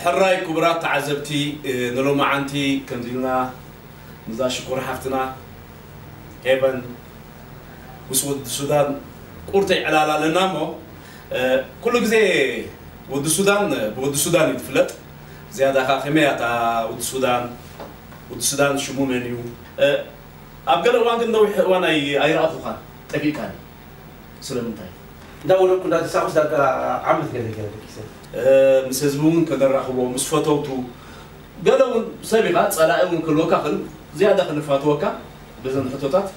حراي كبرات عزبتي نلو معنتي كنزلنا نزا شكور حفتنا هيبن وسود السودان قرتي على لنامو كل جزء ود السودان يتفلت زيادة خمية تا ود السودان شو منيو أبغى وان كنا وانا أيرا أخوان تبي كان سلامتاي داولو كنا تساوس دا عملت كذا كيسه مسزبون كدرخبو مسفتوتو قالوا سابقات صلاهم كلو كاخل زياده خلفاتوكا بزن خطوطات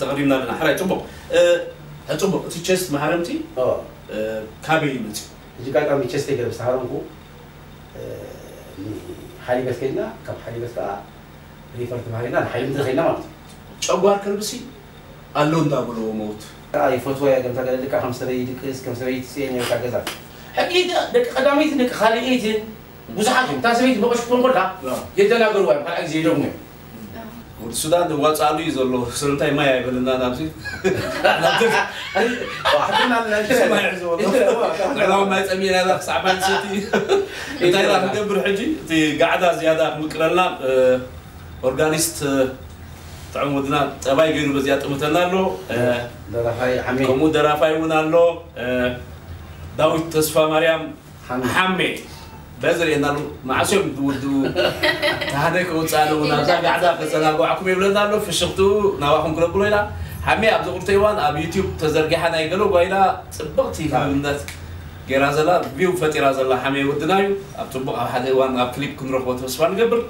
تقريبا لنا حراي طبق اطبق تشست محرمتي كابي مت يجي كاكا مي تشست كده بسهرمكو حالي بس كنا كم حالي بس كا ريفرت معنا حالي متخيلنا مالت ጨጓር ከልብሲ አለው እንዳብሎ ሞት አይ ፎቶ ያገምታ ገለልካ 50 ደቂቃ እስከ 50 ሲኔ ካገዛ حقيقة دك قداميت دك خاليت بزحاتهم تاسبيت بقش كون قرقا يتناغروا واي بحال اكزي دوم والسودان واتسالو يزلو سلطاي ما يبلنا نابسي حطينا ما يعزو والله ما يتامين هذا صعبان سيتي انت راح نقبر حجي تي قاعده زياده مقرلنا اورغانيست تعمدنا تباي غير بزياده طمتنا له درافاي حمي كمو درافاي ونالو داوود تصفى مريم حمي بزر ينالو معسوم دودو هذاك وصالو نازا قاعده فسلاغو عكم يبلنا له في شختو نواخم كلكلو الى حمي ابو قرتيوان اب يوتيوب تزرجحنا يقولوا بايلا صبقتي كمنات غيرازلا فيو فتيرازلا حمي ودنايو اب طبق حدا وان اب كليب كنروح وتصفى نقبر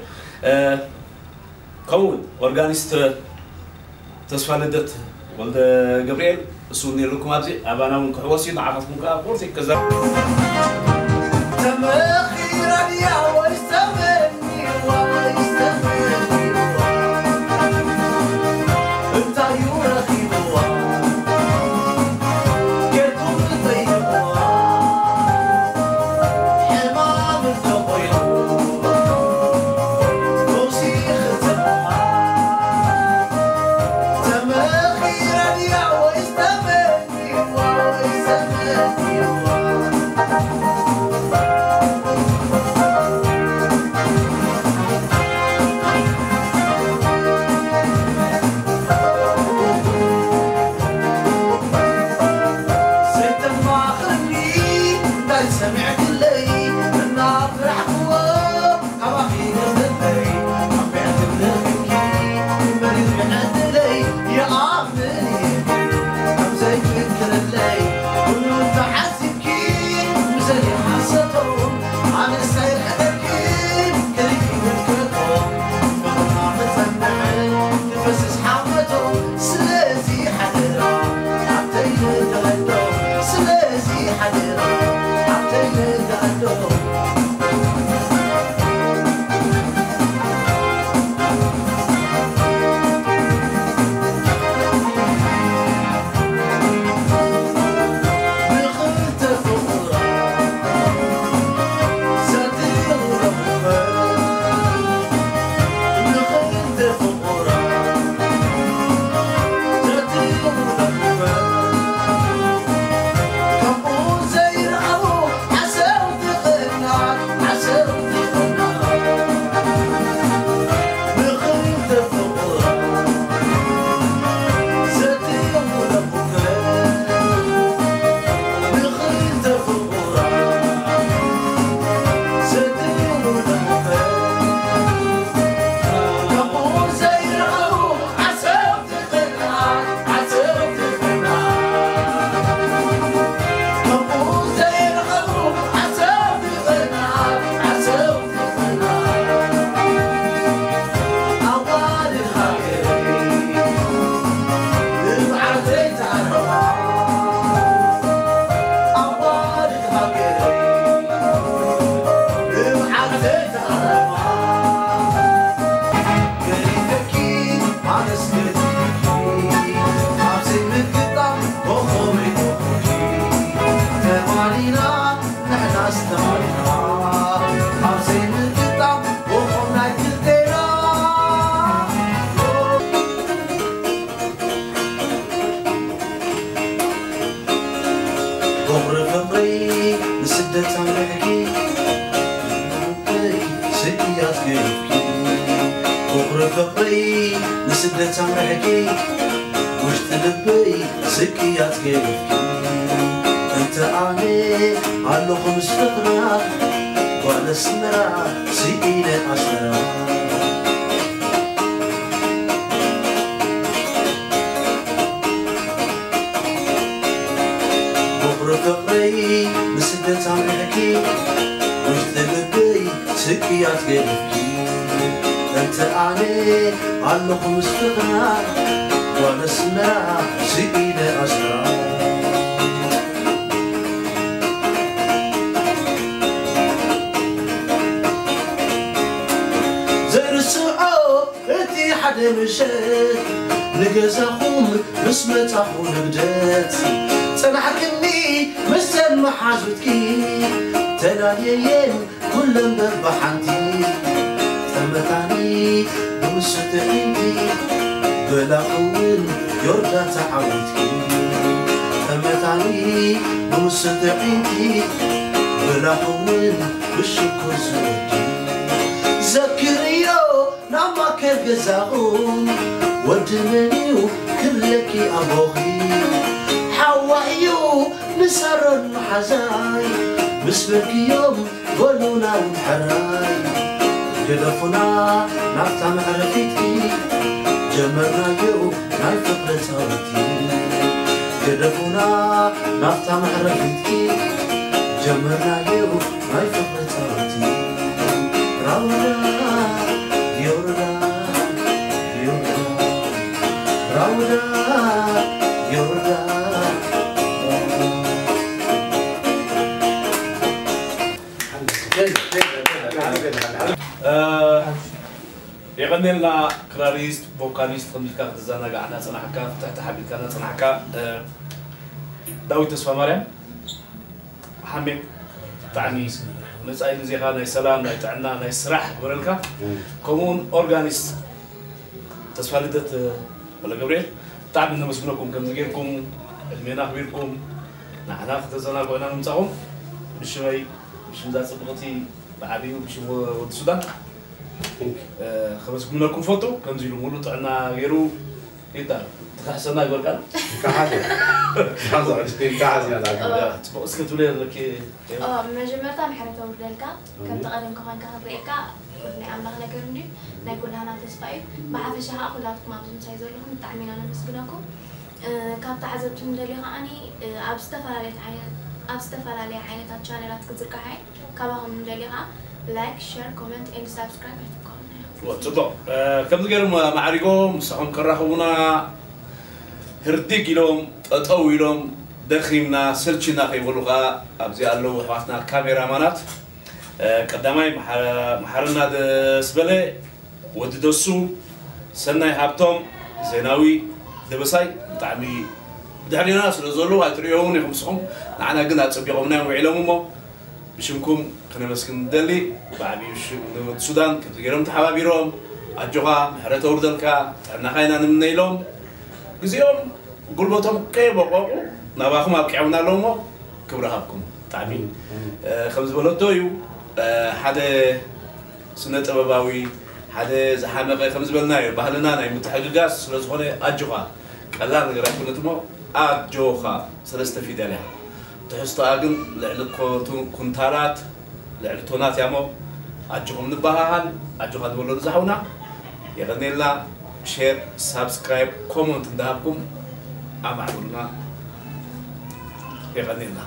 كون اورغانيست تصفى لدت ولد جبريل سوني لكم أبزي أبانا من كحوسين عرفتكم كأقولتك كذا تمخيرا يا ويستمني انت يورخي بوا كرتم تطيبوا حمام التقويل توسيخ تبوا تمخيرا يا ويستمني فقري نسدت عمرحكي وش تلبي سكيات كيفكي انت عاني علو خمس فقرة وعلى السمرة سيئينة عشرة بقر فقري نسدت عمرحكي وش تلبي سكيات كيفكي انت عاني علو خمس فقرة وعلى السمرة سيئينة عشرة انتي حدا مشات نقزاهم بسمة اخو نقدات تنحكني مستن محاجتكي تناليين كل ببحانتي تمتاني بمسة عندي بلا قول يرجع تعودتكي تمتاني بمسة عندي بلا قول بالشكر زودي ذكريو نما كرجزاهم ودمنيو كلكي أبوغي حوايو نسر المحزاي بسبك يوم قولونا ونحراي جدفنا نفتح معرفتي جمرنا يو ناي فقرة صوتي جدفنا نفتح معرفتي جمرنا يو ناي فقرة صوتي راونا يوردا راودا يوردا يغني لنا كراريست فوكاليست خمسة زانا قاعدة صنعكا تحت حبيب كنا صنعكا داوي تسفى مريم حميم تعني مسألة زي هذا السلام لا تعنا لا يسرح ورلكا كمون أورجانيست تسفالدت ولا جبريل تعب إنه مسكونكم كم زجيركم المينا خبيركم نحن فتزنا قلنا نمسحهم بشوي مش مدرس بغتي بعبيه مش ود السودان خمس كنا لكم فوتو كم زيلو مولو تعنا غيرو إيه تحسنا يقول كان كحازي كحازي هذا تبغى اسكتوا لي لك مجمرتا محرته ورلكا كم تقدم كمان كهريكا ورني عم نغنى كرندي نقول هنا تسفاي بعفشها أخذاتكم عبزم سايزور لهم تعمين أنا مسكناكم كابت عزبتم دليها أني أبستفال عليه عينة الشانلات كذلك هاي كابهم دليها لايك شير كومنت إن سبسكرايب وتبع كم تقولون معرقهم سهم كرهونا هرديك لهم أطوي لهم دخيمنا سلشنا في بلغة أبزي الله وحواتنا الكاميرا مانات قدامي محرنا دسبلة وددسو سنة هابتم زيناوي دبساي تعمي دحري ناس رزولو هتريون يخمسهم معنا قلنا تسبيقونا وعلمهم بشمكم خلينا مسكن دلي بعدي السودان كنت جرمت حبابيرهم أجوا محرته وردلكا أنا خاينا نمنيلهم بزيهم قلبتهم كيف بقوا نباهم أبكعونا لهم كبرهابكم تعمين خمس بلد دويو حدا سنة أبوي حدا زحمة خمس بلناي بهلنا ناي متحققاس لزخوني أجوا كلا نقرأ كنتمو أجوخا سنستفيد عليها تحسوا أجن لعلكم كنتارات لعلتونات يامو أجوهم نباهان أجوها دولو زحونا يغني لنا شير سبسكرايب كومنت ندهبكم أمعلونا يغني لنا